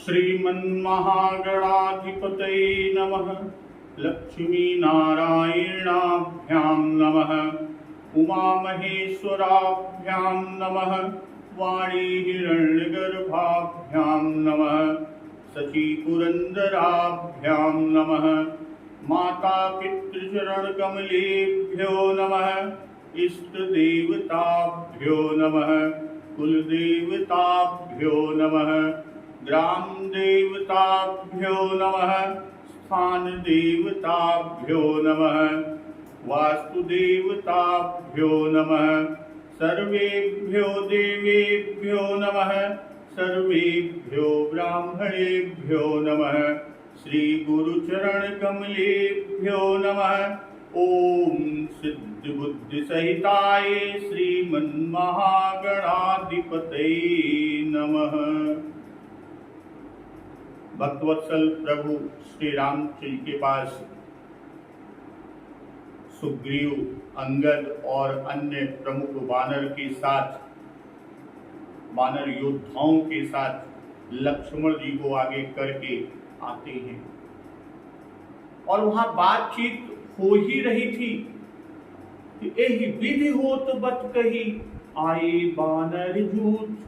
श्रीमन्महागणाधिपतये नमः। लक्ष्मीनारायणाभ्यां नमः। उमामहेश्वराभ्यां नमः। वाणीहिरण्यगर्भाभ्यां नमः। शचीपुरन्दराभ्यां नमः। माता पितृचरणकमलेभ्यो नमः। इष्टदेवताभ्यो नमः। कुलदेवताभ्यो नमः। ग्राम देवताभ्यो नमः। स्थान देवताभ्यो नमः। वास्तुदेवताभ्यो नमः। सर्वेभ्यो देवेभ्यो नमः। सर्वेभ्यो ब्राह्मणेभ्यो नमः। श्री गुरुचरणकमलेभ्यो नमः। ओम सिद्ध बुद्धि सहिताय श्रीमन्महागणाधिपतये नमः। भक्तवत्सल प्रभु श्री रामचंद्र के पास सुग्रीव, अंगद और अन्य प्रमुख वानर के साथ, वानर योद्धाओं के साथ लक्ष्मण जी को आगे करके आते हैं और वहां बातचीत हो ही रही थी कि एहि विधि होत बत कही आए बानर जूथ।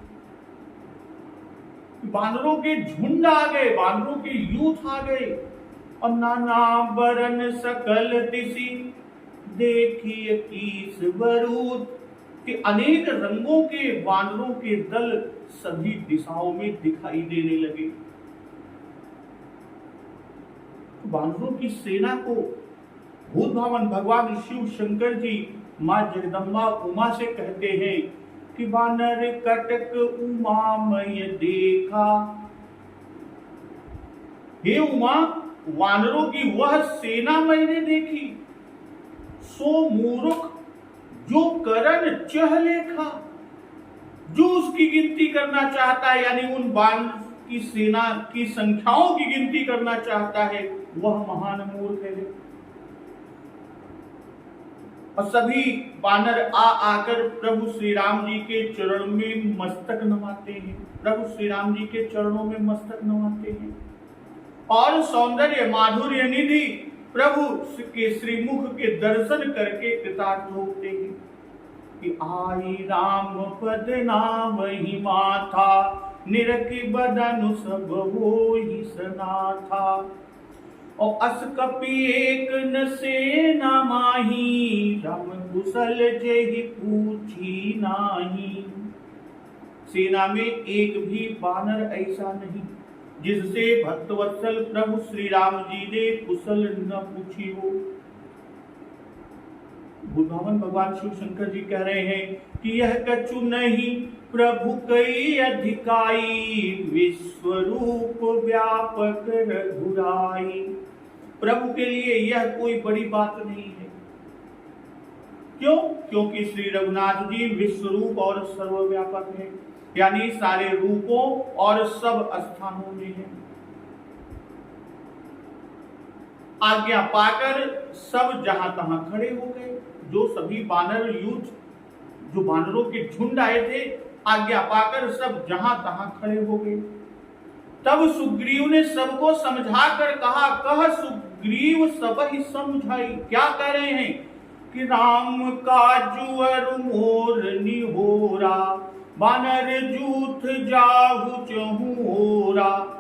बानरों के झुंड आ गए, बानरों के यूथ आ गए और नाना बरन सकल दिशि देखिए कीस बरूद कि अनेक रंगों के वानरों के दल सभी दिशाओं में दिखाई देने लगे। वानरों की सेना को भूत भावन भगवान शिव शंकर जी मां जगदम्बा उमा से कहते हैं कि वानर कटक उमामय देखा। हे उमा, वानरों की वह सेना मैंने देखी, सो मूर्ख जो करण चह लेखा। जो उसकी गिनती करना चाहता है, यानी उन वानर की सेना की संख्याओं की गिनती करना चाहता है, वह महान मूर्ख है। और सभी वानर आकर प्रभु श्री राम जी के चरण में मस्तक नवाते हैं, प्रभु श्री राम जी के चरणों में मस्तक नवाते हैं और सौंदर्य माधुर्य निधि प्रभु के श्रीमुख के दर्शन करके कृतार्थ होते हैं कि आई राम पद नाम ही माथा, निरखि बदनु सब होहि सनाथा। और अस कपि एक न सेना माही, राम कुशल जेहि पूछी नाही। सेना में एक भी वानर ऐसा नहीं जिससे भक्तवत्सल प्रभु श्री राम जी ने कुशल न पूछी हो। भगवान भगवान शिव शंकर जी कह रहे हैं कि यह कछु नहीं प्रभु कई अधिकाई, विश्वरूप व्यापक रघुराई। प्रभु के लिए यह कोई बड़ी बात नहीं है। क्यों? क्योंकि श्री रघुनाथ जी विश्वरूप और सर्वव्यापक है, यानी सारे रूपों और सब स्थानों में है। आज्ञा पाकर सब जहां तहां खड़े हो गए। जो सभी वानर यूथ, जो वानरों के झुंड आए थे, आज्ञा पाकर सब जहां तहां खड़े हो गए। तब सुग्रीव ने सबको समझाकर कहा, कह सुग्रीव सब ही समझाई। क्या कह रहे हैं कि राम काजू अरु मोर निहोरा, वानर जूथ जाहु चहुओरा।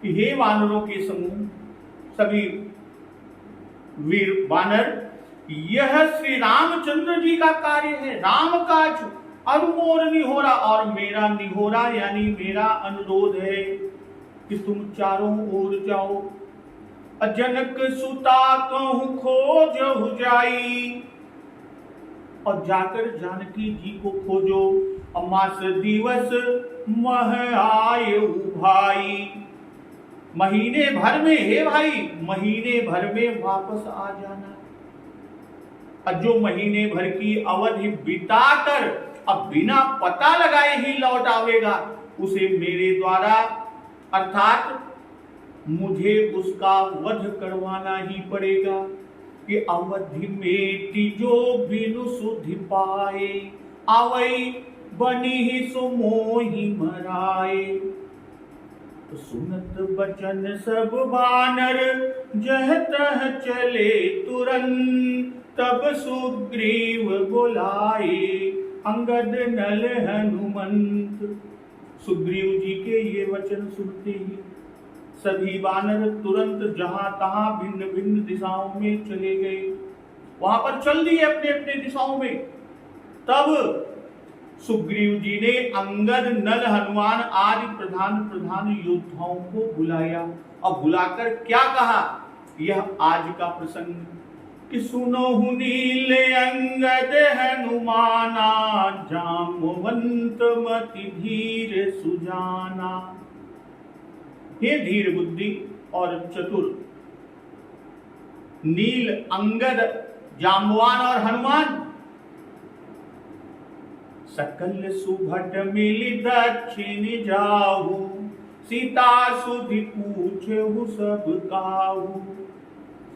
हे वानरों के समूह, सभी वीर वानर, यह श्री रामचंद्र जी का कार्य है। राम काज अरुमोर निहोरा, और मेरा निहोरा यानी मेरा अनुरोध है कि तुम चारों ओर जाओ। जनक सुता कहूं खोजहु जाई, और जाकर जानकी जी को खोजो। मास दिवस मह आयु भाई, महीने भर में, हे भाई, महीने भर में वापस आ जाना। और जो महीने भर की अवधि बिताकर अब बिना पता लगाए ही लौट आवेगा, उसे मेरे द्वारा अर्थात मुझे उसका वध करवाना ही पड़ेगा। कि अवधि में जो बिनु सुधि पाए, आवई बनी ही सुमोहि मराए। तो सुनत बचन सब बानर जह तह चले तुरंत, तब सुग्रीव बुलाए अंगद नल हनुमंत। सुग्रीव जी के ये वचन सुनते ही सभी वानर तुरंत जहां तहां भिन्न भिन्न दिशाओं में चले गए, वहां पर चल दिए अपने अपने दिशाओं में। तब सुग्रीव जी ने अंगद नल हनुमान आदि प्रधान प्रधान योद्धाओं को बुलाया और बुलाकर क्या कहा, यह आज का प्रसंग कि सुनोहु नील अंगद हनुमाना, जामवंत मति धीर सुजाना। हे धीर बुद्धि और चतुर नील, अंगद, जाम्बवान और हनुमान, सकल सुभट मिलि दक्षिण जाहु, सीता सुधि पूछहु सब काहू।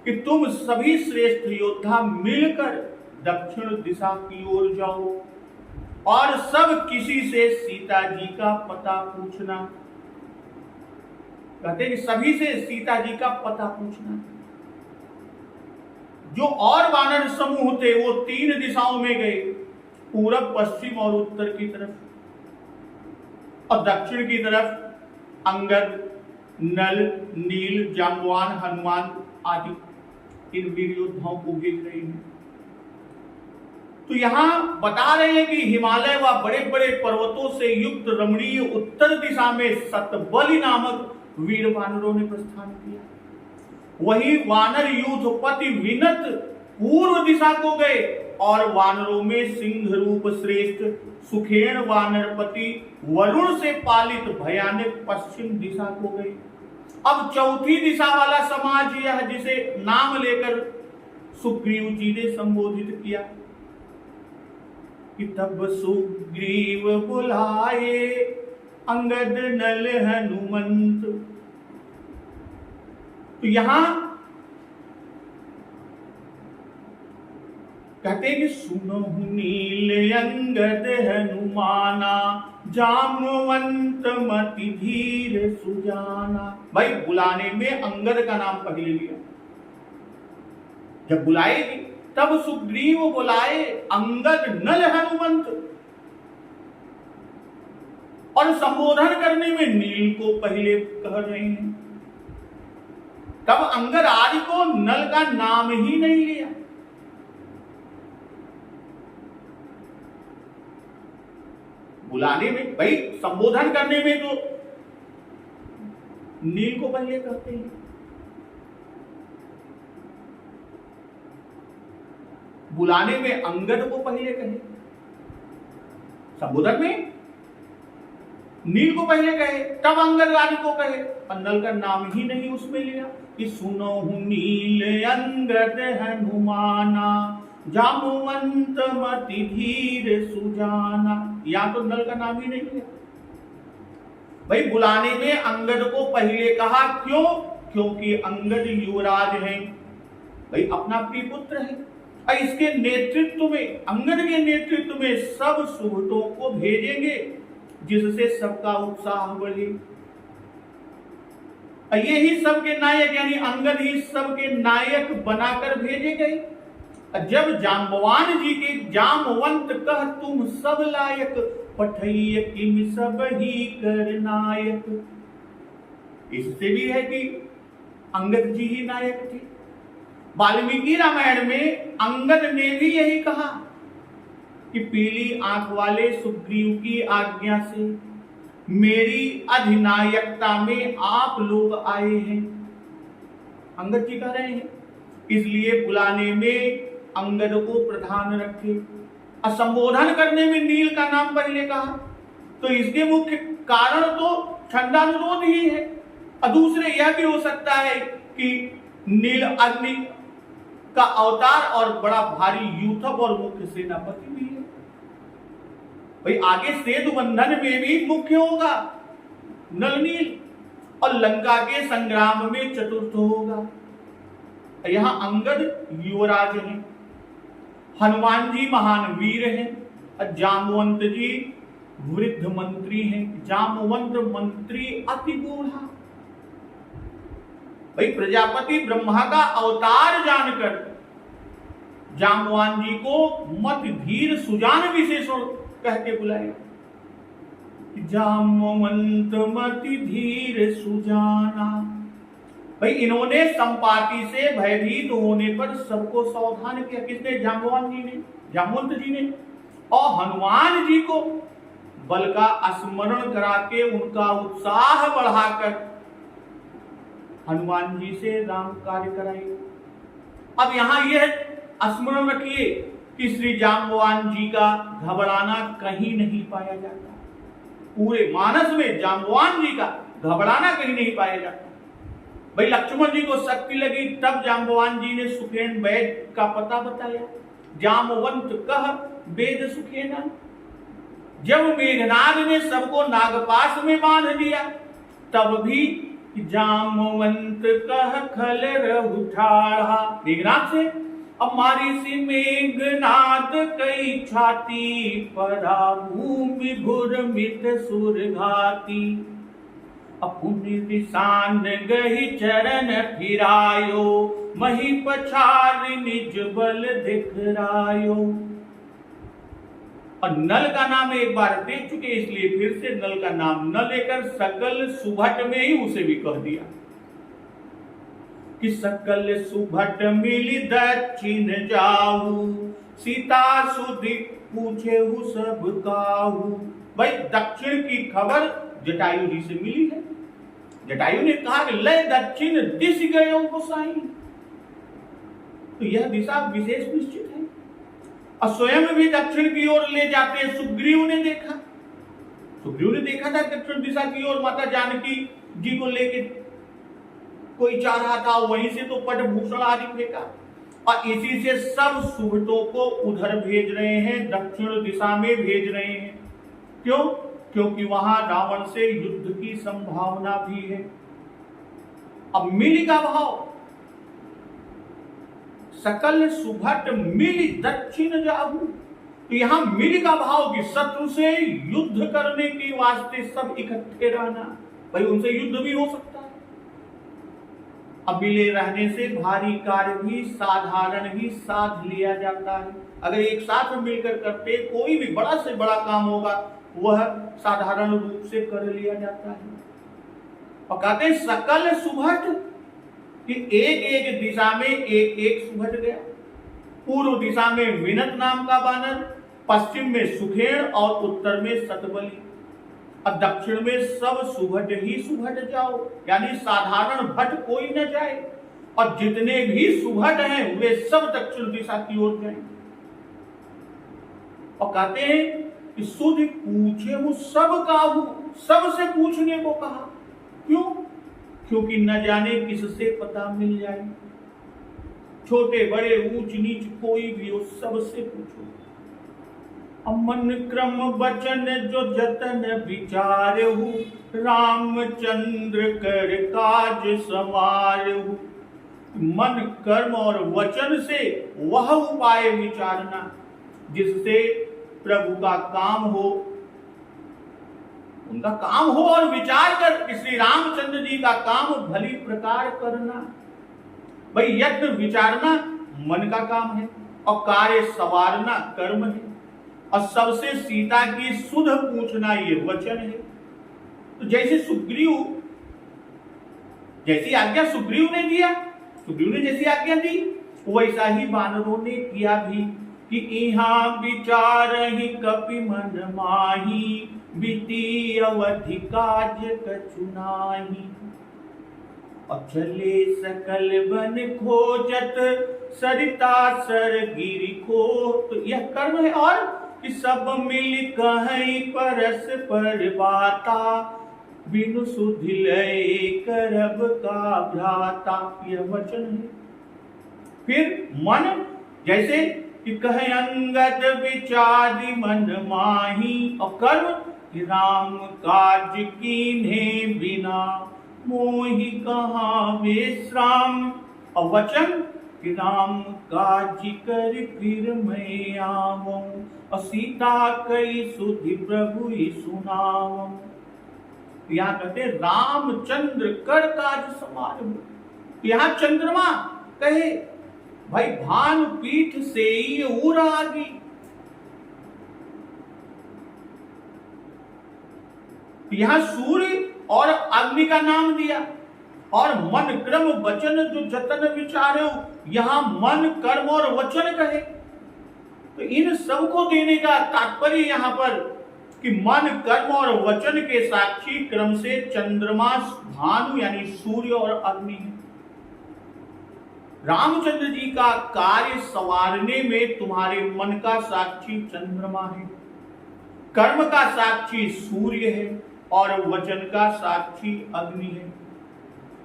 कि तुम सभी श्रेष्ठ योद्धा मिलकर दक्षिण दिशा की ओर जाओ और सब किसी से सीता जी का पता पूछना। कहते कि सभी से सीता जी का पता पूछना। जो और वानर समूह थे वो 3 दिशाओं में गए, पूरब, पश्चिम और उत्तर की तरफ, और दक्षिण की तरफ अंगद, नल, नील, जाम्बवान, हनुमान आदि इन वीर योद्धाओं को भेज रहे हैं। तो यहां बता रहे हैं कि हिमालय व बड़े बड़े पर्वतों से युक्त रमणीय उत्तर दिशा में सतबली नामक वीर वानरों ने प्रस्थान किया। वही वानर यूथपति विनत पूर्व दिशा को गए और वानरों में सिंह रूप श्रेष्ठ सुखेण वानरपति वरुण से पालित भयानक पश्चिम दिशा को गए। अब चौथी दिशा वाला समाज यह जिसे नाम लेकर सुग्रीव जी ने संबोधित किया कि तब सुग्रीव बुलाए अंगद नल हनुमंत। तो यहां कहते कि सुनहु नील अंगद हनुमाना, जामवंत मति धीर सुजाना। भाई बुलाने में अंगद का नाम पहले लिया। जब बुलाएगी तब सुग्रीव बुलाए अंगद नल हनुमंत, और संबोधन करने में नील को पहले कह रहे हैं। तब अंगद आदि को नल का नाम ही नहीं लिया। बुलाने में, भाई संबोधन करने में तो नील को पहले कहते हैं, बुलाने में अंगद को पहले कहे, संबोधन में नील को पहले कहे, तब अंगद आदि को कहे, और नल का नाम ही नहीं उसमें लिया कि सुनहु नील अंगद हनुमाना, जामवंत मति धीर सुजाना। यहां तो नल का नाम ही नहीं लिया। भाई बुलाने में अंगद को पहले कहा, क्यों? क्योंकि अंगद युवराज हैं, भाई अपना प्रिय पुत्र है, और इसके नेतृत्व में, अंगद के नेतृत्व में सब सुहृदों को भेजेंगे जिससे सबका उत्साह बढ़े। यही सबके नायक यानी अंगद ही सबके नायक बनाकर भेजे गए। जब जाम्बवान जी के जामवंत कह तुम सब लायक, पठैय किम सब ही कर नायक। इससे भी है कि अंगद जी ही नायक थे। वाल्मीकि रामायण में अंगद ने भी यही कहा कि पीली आंख वाले सुग्रीव की आज्ञा से मेरी अधिनायकता में आप लोग आए हैं, अंगद जी कह रहे हैं। इसलिए बुलाने में अंगद को प्रधान रखे और संबोधन करने में नील का नाम पहले कहा। तो इसके मुख्य कारण तो छंदानुरोध ही है, और दूसरे यह भी हो सकता है कि नील अग्नि का अवतार और बड़ा भारी यूथप और मुख्य सेनापति भी है। भाई आगे सेतु बंधन में भी मुख्य होगा नल नील, और लंका के संग्राम में चतुर्थ होगा। यहां अंगद युवराज हैं, हनुमान जी महान वीर हैं, और जाम्बवंत जी वृद्ध मंत्री हैं, जामवंत मंत्री अति बूढ़ा। भाई प्रजापति ब्रह्मा का अवतार जानकर जामवान जी को मत धीर सुजान विशेषण कह के बुलाया। जामवंत मति धीर सुजाना। भाई इन्होंने संपाति से भयभीत होने पर सबको सावधान किया। किसने? जामवान जी ने, जामवंत जी ने। और हनुमान जी को बल का स्मरण करा के उनका उत्साह बढ़ाकर हनुमान जी से राम कार्य कराए। अब यहां यह स्मरण रखिए कि श्री जाम्बवान जी का घबराना कहीं नहीं पाया जाता। पूरे मानस में जाम्बवान जी का घबराना कहीं नहीं पाया जाता। भाई लक्ष्मण जी को शक्ति लगी, तब जाम्बवान जी ने सुखेन वैद का पता बताया। जामवंत कह वेद सुखेना। जब मेघनाद ने सबको नागपाश में बांध दिया, तब भी जामवंत कह खल रहु ठाढ़ा। मेघनाद से अब मारी सी मेघनाद कई छाती, परा भूमि भुरमित सुरघाती। अपुनि दिसान गहि चरण फिरायो, मही पछार निज बल दिखरायो। और नल का नाम एक बार दे चुके, इसलिए फिर से नल का नाम न लेकर सकल सुभट में ही उसे भी कह दिया कि सकल सुभट मिली दक्षिण जाऊ, सीता सुधि पूछे सब काहू। भाई दक्षिण की खबर जटायु जी से मिली है। जटायु ने कहा कि लय दक्षिण दिश गयो गोसाई। तो यह दिशा विशेष निश्चित है और स्वयं भी दक्षिण की ओर ले जाते हैं। सुग्रीव ने देखा था दक्षिण दिशा की ओर माता जानकी जी को लेके कोई जा रहा था, वहीं से तो पटभूषण आदि फेंका और इसी से सब सुभटों को उधर भेज रहे हैं, दक्षिण दिशा में भेज रहे हैं। क्यों? क्योंकि वहां रावण से युद्ध की संभावना भी है। अब मिली का भाव, सकल सुभट मिली दक्षिण जाहू। तो यहां मिली का भाव कि शत्रु से युद्ध करने के वास्ते सब इकट्ठे रहना। भाई उनसे युद्ध भी हो सकता है। अब मिले रहने से भारी कार्य भी साधारण ही साध लिया जाता है। अगर एक साथ मिलकर करते कोई भी बड़ा से बड़ा काम होगा, वह साधारण रूप से कर लिया जाता है। और कहते हैं सकल सुभट कि एक एक दिशा में एक एक सुभट गया। पूर्व दिशा में विनत नाम का बानर, पश्चिम में सुखेण और उत्तर में सतबली। अब दक्षिण में सब सुभट ही सुभट जाओ, यानी साधारण भट कोई न जाए और जितने भी सुभट हैं वे सब दक्षिण दिशा की ओर जाएं। और कहते हैं कि सुधि पूछे हूं सब काहू, सबसे पूछने को कहा। क्यों? क्योंकि न जाने किससे पता मिल जाए। छोटे बड़े ऊंच नीच कोई भी हो, सबसे पूछो। मन क्रम वचन जो जतन विचारहु, रामचंद्र कर काज समारहु। मन कर्म और वचन से वह उपाय विचारना जिससे प्रभु का काम हो, उनका काम हो और विचार कर श्री रामचंद्र जी का काम भली प्रकार करना। भाई यत्न विचारना मन का काम है और कार्य सवारना कर्म है और सबसे सीता की सुध पूछना ये वचन है। तो जैसे सुग्रीव जैसी आज्ञा सुग्रीव ने दिया, सुग्रीव ने जैसी आज्ञा दी वैसा ही वानरों ने किया भी कि इहाँ विचार ही कपि मन माही, बीती अवधि काज कछु नाही। और चले सकल बन खोजत, सरिता सर गिरि खो। तो यह कर्म है और कि सब मिल कहीं परस पर बाता, बिनु सुधि लय करब का भ्राता। यह वचन है। फिर मन जैसे कि कहे अंगद विचारी मन माही, और कर्म कि राम काज कीन्हे बिना, मोहि कहाँ विश्राम। और वचन कि राम काज कर फिर मैं आवूं, और सीता कई सुधि प्रभु ही सुनाऊं। यहाँ कहते रामचंद्र कर काज समार। यहाँ चंद्रमा कहे भाई भानु पीठ से ही उड़ आगी। यहां सूर्य और अग्नि का नाम दिया, और मन क्रम वचन जो जतन विचारो, यहां मन कर्म और वचन कहे। तो इन सबको देने का तात्पर्य यहां पर कि मन कर्म और वचन के साक्षी क्रम से चंद्रमा भानु यानी सूर्य और अग्नि है। रामचंद्र जी का कार्य संवारने में तुम्हारे मन का साक्षी चंद्रमा है, कर्म का साक्षी सूर्य है, और वचन का साक्षी अग्नि है।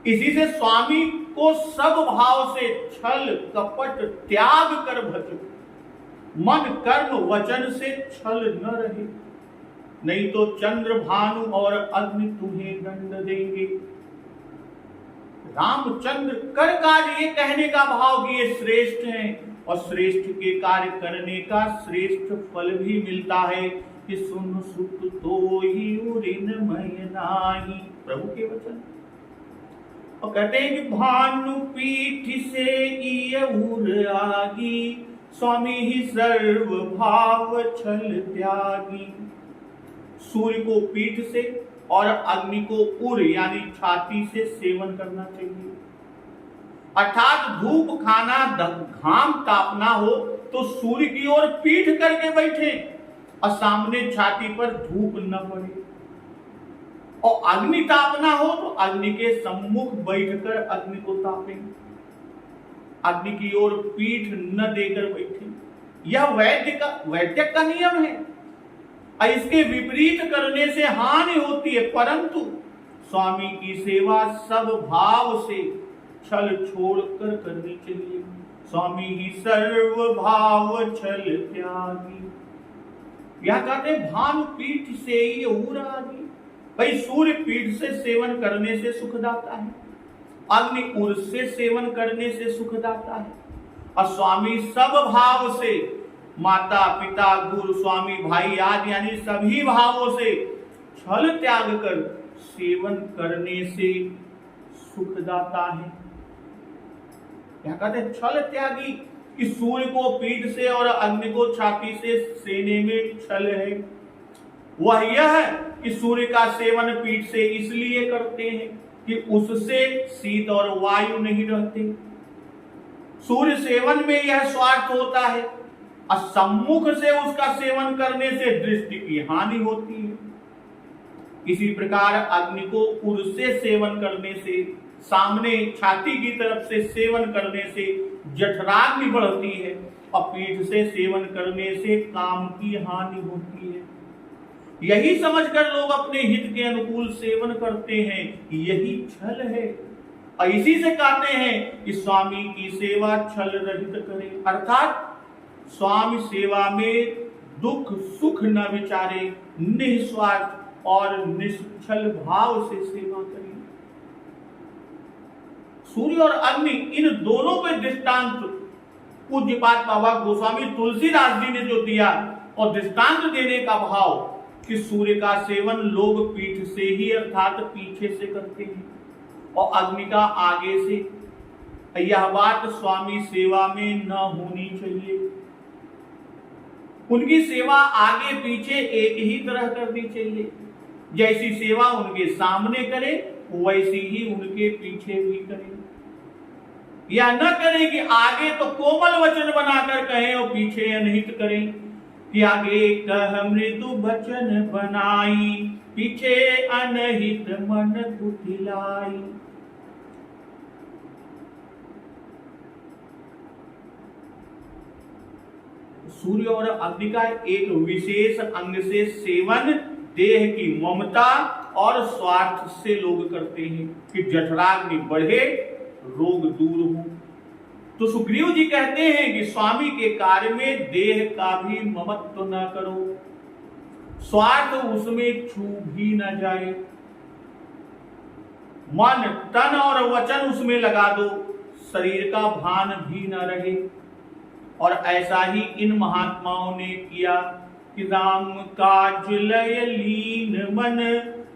इसी से स्वामी को सब भाव से छल कपट त्याग कर भजो, मन कर्म वचन से छल न रहे, नहीं तो चंद्र भानु और अग्नि तुम्हें दंड देंगे। रामचंद्र कर काज, ये कहने का भाव कि ये श्रेष्ठ हैं, और श्रेष्ठ के कार्य करने का श्रेष्ठ फल भी मिलता है कि सुन सुख तो ही उरिनमय नाही। प्रभु के वचन। और कहते हैं कि भानु पीठ से ये उर आगी, स्वामी ही सर्व भाव छल त्यागी। सूर्य को पीठ से और अग्नि को उर यानी छाती से सेवन करना चाहिए। अर्थात धूप खाना, घाम तापना हो तो सूर्य की ओर पीठ करके बैठे और सामने छाती पर धूप न पड़े। और अग्नि तापना हो तो अग्नि के सम्मुख बैठकर अग्नि को तापें, अग्नि की ओर पीठ न देकर बैठे। यह वैद्य का नियम है। इसके विपरीत करने से हानि होती है, परंतु स्वामी की सेवा सब भाव से छल छोड़कर करनी चाहिए। स्वामी ही सर्व भाव छल त्यागी। यह कहते भानु पीठ से ही उरागी। भाई सूर्य पीठ से सेवन करने से सुखदाता है, अग्नि उर से सेवन करने से सुखदाता है, और स्वामी सब भाव से, माता पिता गुरु स्वामी भाई आदि यानी सभी भावों से छल त्याग कर सेवन करने से सुखदाता है। क्या कहते हैं छल त्यागी, कि सूर्य को पीठ से और अग्नि को छाती से सेने में छल है। वह यह है कि सूर्य का सेवन पीठ से इसलिए करते हैं कि उससे शीत और वायु नहीं रहते। सूर्य सेवन में यह स्वार्थ होता है, और सम्मुख से उसका सेवन करने से दृष्टि की हानि होती है। इसी प्रकार अग्नि को उर से सेवन करने से, सामने छाती की तरफ से सेवन करने से जठराग्नि बढ़ती है, और पीठ से सेवन करने से काम की हानि होती है। यही समझकर लोग अपने हित के अनुकूल सेवन करते हैं, यही छल है। और इसी से कहते हैं कि स्वामी की सेवा छल रहित करें, अर्थात स्वामी सेवा में दुख सुख न विचारे, निस्वार्थ और निश्चल भाव से सेवा करें। सूर्य और अग्नि इन दोनों के दृष्टांत पूज्यपाद बाबा गोस्वामी तुलसीदास जी ने जो दिया, और दृष्टांत देने का भाव कि सूर्य का सेवन लोग पीठ से ही अर्थात पीछे से करते हैं, और अग्नि का आगे से। यह बात स्वामी सेवा में न होनी चाहिए। उनकी सेवा आगे पीछे एक ही तरह करनी चाहिए। जैसी सेवा उनके सामने करे वैसी ही उनके पीछे भी करें। या न करें कि आगे तो कोमल वचन बनाकर कहें और पीछे अनहित करें, कि आगे कह मृदु वचन बनाई, पीछे अनहित मन कुटिलाई। सूर्य और अग्नि का एक विशेष अंग से सेवन देह की ममता और स्वार्थ से लोग करते हैं कि जठराग्नि बढ़े, रोग दूर हो। तो सुग्रीव जी कहते हैं कि स्वामी के कार्य में देह का भी ममत्व न करो, स्वार्थ उसमें छू भी न जाए, मन तन और वचन उसमें लगा दो, शरीर का भान भी न रहे। और ऐसा ही इन महात्माओं ने किया कि राम काज लय लीन मन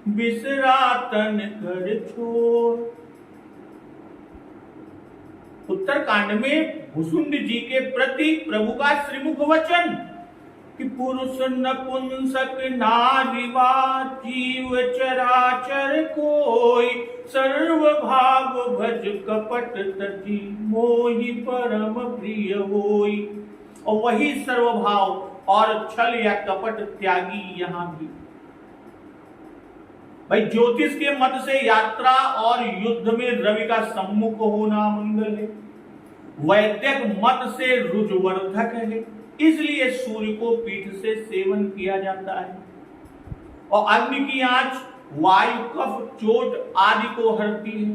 बिसरा तन कर छोड़। उत्तरकांड में भुसुंड जी के प्रति प्रभु का श्रीमुख वचन कि पुरुष नपुंसक नारीवा जीव चराचर कोई सर्व भाव भज कपट तजी मोहि परम प्रिय होई। और वही सर्वभाव और छल या कपट त्यागी यहां भी। भाई ज्योतिष के मत से यात्रा और युद्ध में रवि का सम्मुख होना मंगल है, वैद्यक मत से रुजवर्धक है, इसलिए सूर्य को पीठ से सेवन किया जाता है। और अग्नि की आंच वायु कफ चोट आदि को हरती है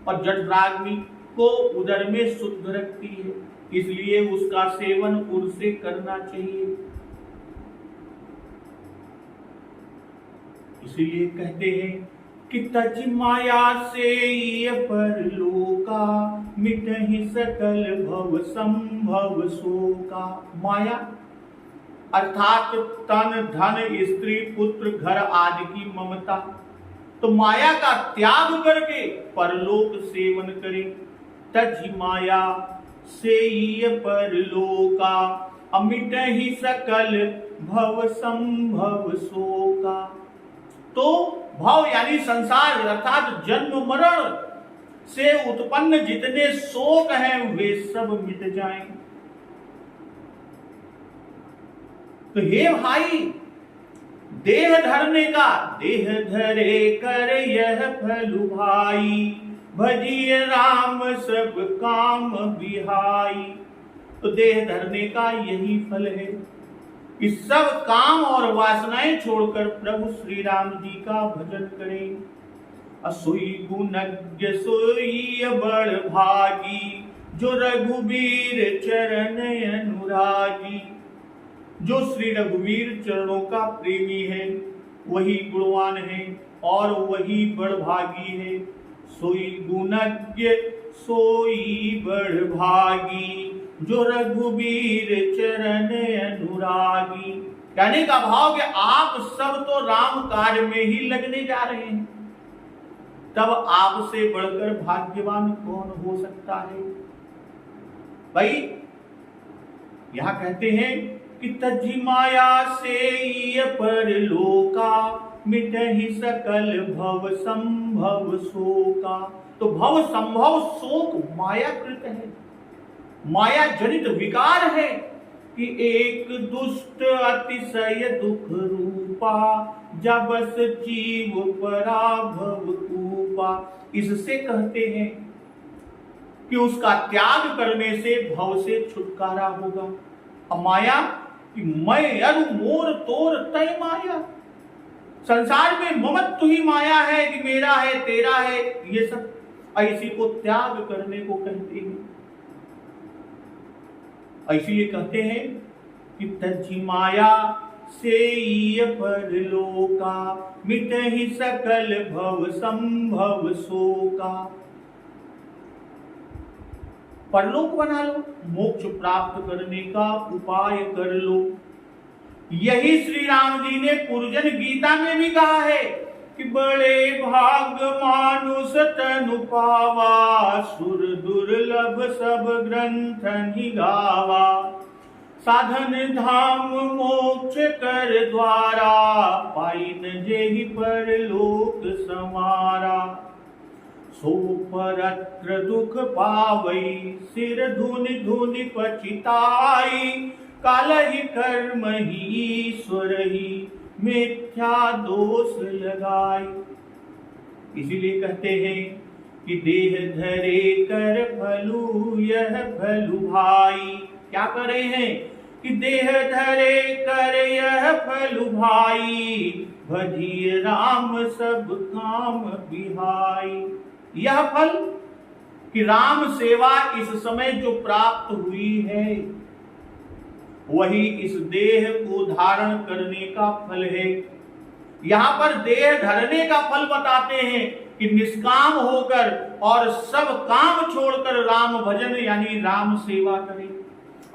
और जठराग्नि को उदर में शुद्ध रखती है, इसलिए उसका सेवन उर से करना चाहिए। इसीलिए कहते हैं कि तज माया से ये परलोका मिटहि सकल भव संभव शोका। माया अर्थात तन धन स्त्री पुत्र घर आदि की ममता, तो माया का त्याग करके परलोक सेवन करें। तज माया से ये परलोका अमिटहि सकल भव संभव शोका। तो भव यानी संसार अर्थात जन्म मरण से उत्पन्न जितने शोक हैं वे सब मिट जाएं। तो हे भाई, देह धरने का देह धरे कर यह फल भाई भजिए राम सब काम बिहाई। तो देह धरने का यही फल है, इस सब काम और वासनाएं छोड़कर प्रभु श्री राम जी का भजन करें। असुई गुणज्ञ सोई बड़ भागी जो रघुवीर चरण अनुरागी। जो श्री रघुवीर चरणों का प्रेमी है वही गुणवान है और वही बड़ भागी है। सोई गुणज्ञ सोई बड़ भागी जो रघुवीर चरण अनुरागी। कहने का भाव कि आप सब तो राम कार्य में ही लगने जा रहे हैं, तब आपसे बढ़कर भाग्यवान कौन हो सकता है। भाई यहां कहते हैं कि तजी माया से ये परलोका मिटहि सकल भव संभव शोका। तो भव संभव शोक मायाकृत है, माया जनित विकार है कि एक दुष्ट अतिशय दुख रूपा जबस जीव पराभव कूपा। इससे कहते हैं कि उसका त्याग करने से भव से छुटकारा होगा। माया कि मैं अरु मोर तोर तय माया, संसार में ममत्व ही माया है कि मेरा है तेरा है, ये सब ऐसी को त्याग करने को कहते हैं। इसलिए कहते हैं कि तजी माया से ये परलोका मिटहि सकल भव संभव शोका। परलोक बना लो, मोक्ष प्राप्त करने का उपाय कर लो। यही श्री राम जी ने पुरजन गीता में भी कहा है कि बड़े भाग मानुष तनु पावा सुर दुर्लभ सब ग्रंथ गावा। साधन धाम मोक्ष कर द्वारा पाइन जेहि परलोक समारा। सो परत्र दुख पावई सिर धुनि धुनि पछिताई। कालहि कर्म ही ईश्वर ही मिथ्या दोष लगाई। इसीलिए कहते हैं कि देह धरे कर फलू यह फलू भाई। क्या करे हैं कि देह धरे कर यह फलू भाई भजिए राम सब काम बिहाई। यह फल कि राम सेवा इस समय जो प्राप्त हुई है वही इस देह को धारण करने का फल है। यहाँ पर देह धरने का फल बताते हैं कि निष्काम होकर और सब काम छोड़कर राम भजन यानी राम सेवा करें।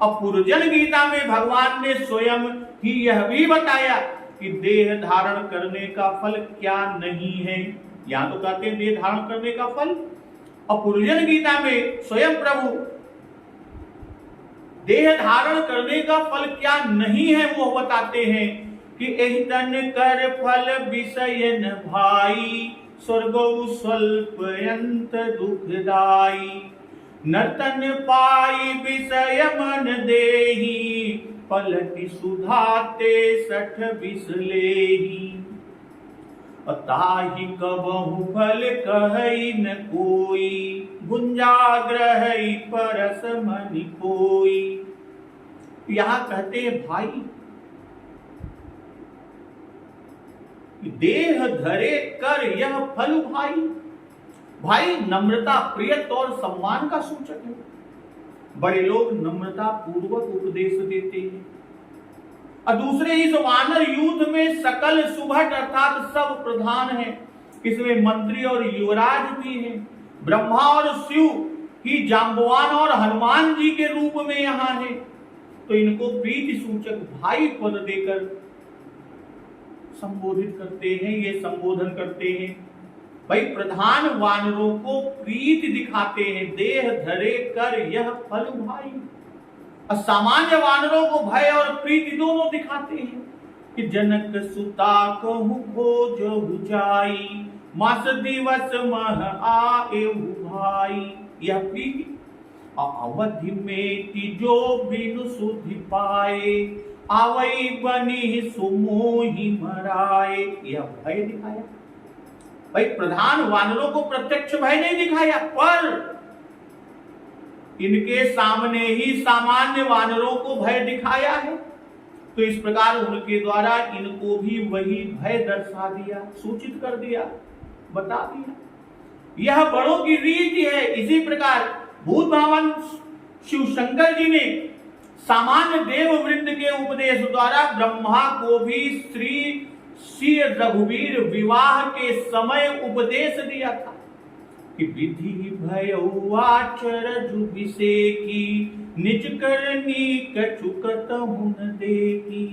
अब पुरजन गीता में भगवान ने स्वयं ही यह भी बताया कि देह धारण करने का फल क्या नहीं है। यहां तो कहते हैं देह धारण करने का फल, और पुरजन गीता में स्वयं प्रभु देह धारण करने का फल क्या नहीं है वो बताते हैं कि एहि तन कर फल विषय न भाई, स्वर्गो स्वल्प अंत दुखदाई, नर्तन पाई विषय मन देही, पलटि सुधाते 60 विष लेही, ताहि कबहु फल कहई न कोई, गुंजाग्रहई परस मन कोई। यहां कहते हैं भाई देह धरे कर यह फल भाई। भाई नम्रता, प्रियत्व और सम्मान का सूचक है। बड़े लोग नम्रता पूर्वक उपदेश देते हैं। और दूसरे इस वानर युद्ध में सकल सुभट अर्थात सब प्रधान है। इसमें मंत्री और युवराज भी हैं। ब्रह्मा और शिव ही जाम्बवान और हनुमान जी के रूप में यहाँ है। तो इनको प्रीति सूचक भाई पद देकर संबोधित करते हैं, ये संबोधन करते हैं। भाई प्रधान वानरों को प्रीति दिखाते हैं, देह धरे कर यह फल भाई। और सामान्य वानरों को भय और प्रीति दोनों दिखाते हैं कि जनक सुता कहु भोजहु जाई, मास दिवस मह आएहु भाई। यह प्रीति अवधि में जो बिनु सुधि पाए, आवई बनी सुमोहि मराए। यह भय दिखाया। भाई प्रधान वानरों को प्रत्यक्ष भय नहीं दिखाया, पर इनके सामने ही सामान्य वानरों को भय दिखाया है। तो इस प्रकार उनके द्वारा इनको भी वही भय दर्शा दिया, सूचित कर दिया, बता दिया। यह बड़ों की रीति है। इसी प्रकार भूत भावन शिव शंकर जी ने सामान्य देव वृंद के उपदेश द्वारा ब्रह्मा को भी श्री रघुवीर विवाह के समय उपदेश दिया था कि विधि भयउआचर जुबिसे की, निज करनी कछुकत हुन देखी,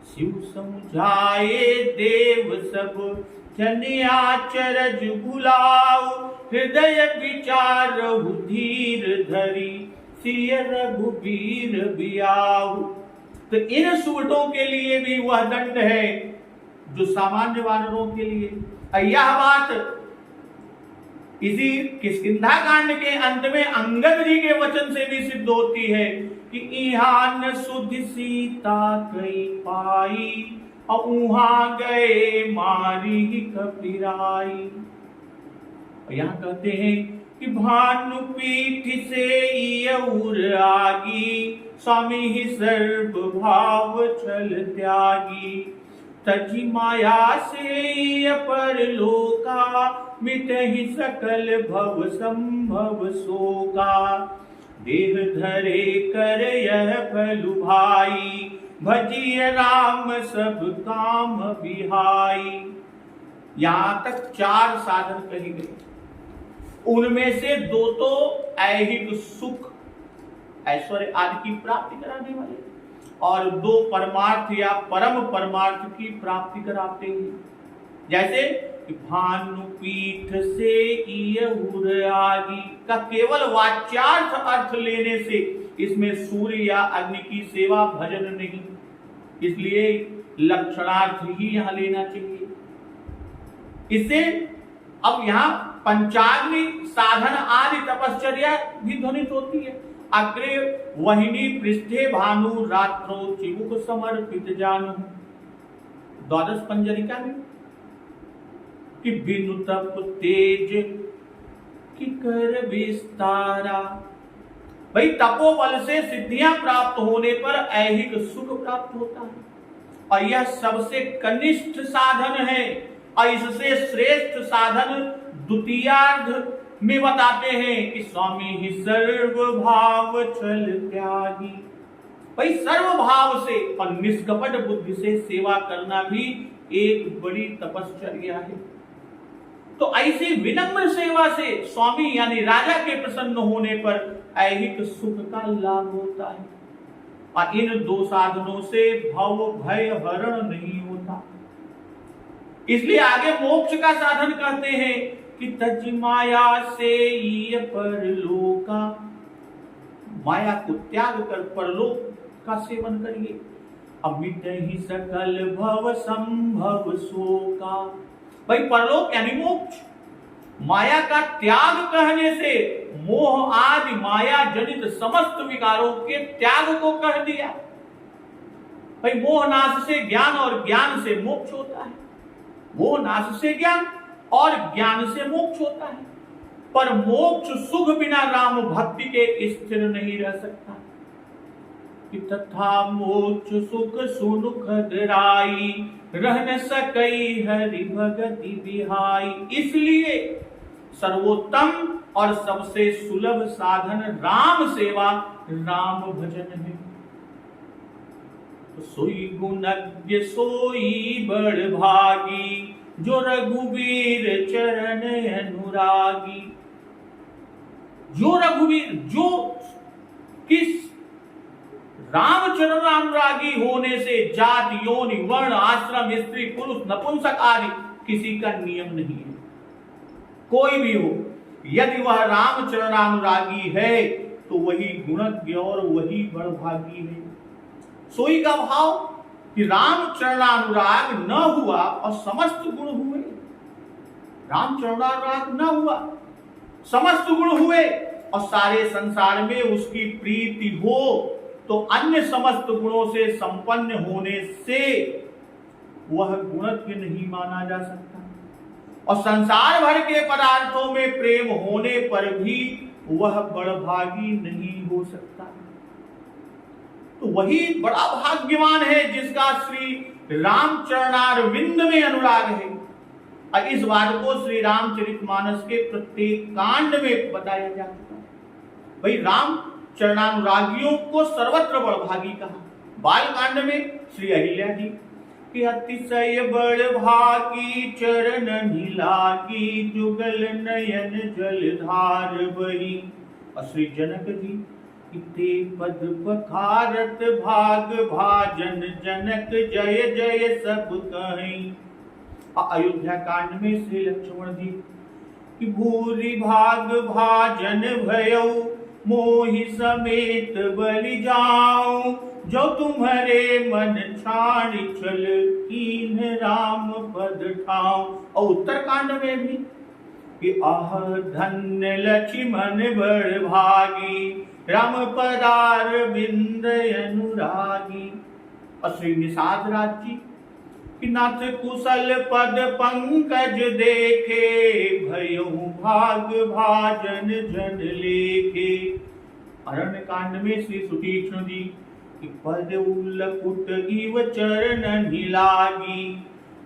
शिव समझाए देव सब जन आचरज भुलाऊ, हृदय विचार धीर धरी, सिय रघुवीर बियाऊ। तो इन सुवटों के लिए भी वह दंड है जो सामान्य वानरों के लिए। यह बात इसी किष्किंधा कांड के अंत में अंगद जी के वचन से भी सिद्ध होती है कि इहान सुधि सीता कई पाई, और उहां गए मारी कपिराई। यहां कहते हैं कि भानु पीठ से उर आगी, स्वामी ही सर्व भाव छल त्यागी, तजी माया से पर लोका, मिटहि सकल भव संभव शोका, देह धरे कर यह फलु भाई, भजिय राम सब काम बिहाई। यहां तक 4 साधन कही गए। उनमें से 2 तो ऐहिक सुख ऐश्वर्य आदि की प्राप्ति कराने वाले, और 2 परमार्थ या परम परमार्थ की प्राप्ति कराते हैं। जैसे भानु पीठ से इयहुर आगी का केवल वाच्यार्थ अर्थ लेने से इसमें सूर्य या अग्नि की सेवा भजन नहीं, इसलिए लक्षणार्थ ही यहां लेना चाहिए। इससे अब यहां पंचाग्नि साधन आदि तपश्चर्या भी ध्वनित होती है। अग्रे वहिनी पृष्ठे भानु, रात्रो चिबुक समर्पित जानू। 12 पंजरिका में कि बिनु तप तेज की कर विस्तारा। भाई तपोबल से सिद्धियां प्राप्त होने पर ऐहिक सुख प्राप्त होता है, और यह सबसे कनिष्ठ साधन है। और इससे श्रेष्ठ साधन द्वितीयार्ध में बताते हैं कि स्वामी ही सर्व भाव छल त्यागी। भाई सर्व भाव से और निष्कपट बुद्धि से सेवा करना भी एक बड़ी तपश्चर्या है। तो ऐसी विनम्र सेवा से स्वामी यानी राजा के प्रसन्न होने पर ऐहिक सुख का लाभ होता है, और इन दो साधनों से भव भय हरण नहीं होता। इसलिए आगे मोक्ष का साधन कहते हैं कि तज माया से ये परलोका, माया को त्याग कर परलोक का सेवन करिए। अमित ही सकल भव संभव शोका, भाई परलोक यानी मोक्ष। माया का त्याग कहने से मोह आदि माया जनित समस्त विकारों के त्याग को कह दिया। भाई मोह नाश से ज्ञान और ज्ञान से मोक्ष होता है, मोह नाश से ज्ञान और ज्ञान से मोक्ष होता है। पर मोक्ष सुख बिना राम भक्ति के स्थिर नहीं रह सकता। तथा मोक्ष सुख सुनुखद राई, रह न सकई हरि भगति बिहाई। इसलिए सर्वोत्तम और सबसे सुलभ साधन राम सेवा, राम भजन है। सोई गुणज्ञ सोई बड़ भागी, जो रघुवीर चरण अनुरागी। जो रघुवीर, जो किस रामचरण अनुरागी होने से जाति योनि वर्ण आश्रम स्त्री पुरुष नपुंसक आदि किसी का नियम नहीं है। कोई भी हो, यदि वह रामचरण अनुरागी है तो वही गुणज्ञ और वही बड़भागी है। सोई का भाव कि रामचरणानुराग न हुआ और समस्त गुण हुए। रामचरणानुराग न हुआ, समस्त गुण हुए और सारे संसार में उसकी प्रीति हो, तो अन्य समस्त गुणों से संपन्न होने से वह गुणज्ञ नहीं माना जा सकता। और संसार भर के पदार्थों में प्रेम होने पर भी वह बड़भागी नहीं हो सकता। तो वही बड़ा भाग्यवान है जिसका श्री रामचरणारविंद में अनुराग है। और इस बात को श्री रामचरितमानस के प्रत्येक कांड में बताया जा चुका है। भाई राम चरणानुरागियों को सर्वत्र बड़भागी कहा। बाल कांड में श्री अहिल्या जी कि अतिशय बड़भागी चरण नीलागी, जुगल नयन जलधार बही। और श्री जनक जी इते पद पखारत भाग भाजन, जनक जय जय सब कहीं। अयोध्या कांड में श्री लक्ष्मण जी कि भूरि भाग भाजन भयऊ, मोहि समेत बलि जाऊं। जो तुम्हारे मन छाड़ी चल, कीन राम पद ठाऊं। और उत्तर कांड में भी कि आह धन्य लक्ष्मण बड़ भागी, राम पदार बिंद अनुरागी। और श्री निषाद राज जी कि नाथ कुशल पद पंकज देखे, भयहु भाग भाजन जन लेखे। अरण्य कांड में श्री सुतीक्ष्ण जी कि पद उल्लकुट इव चरण निलागी,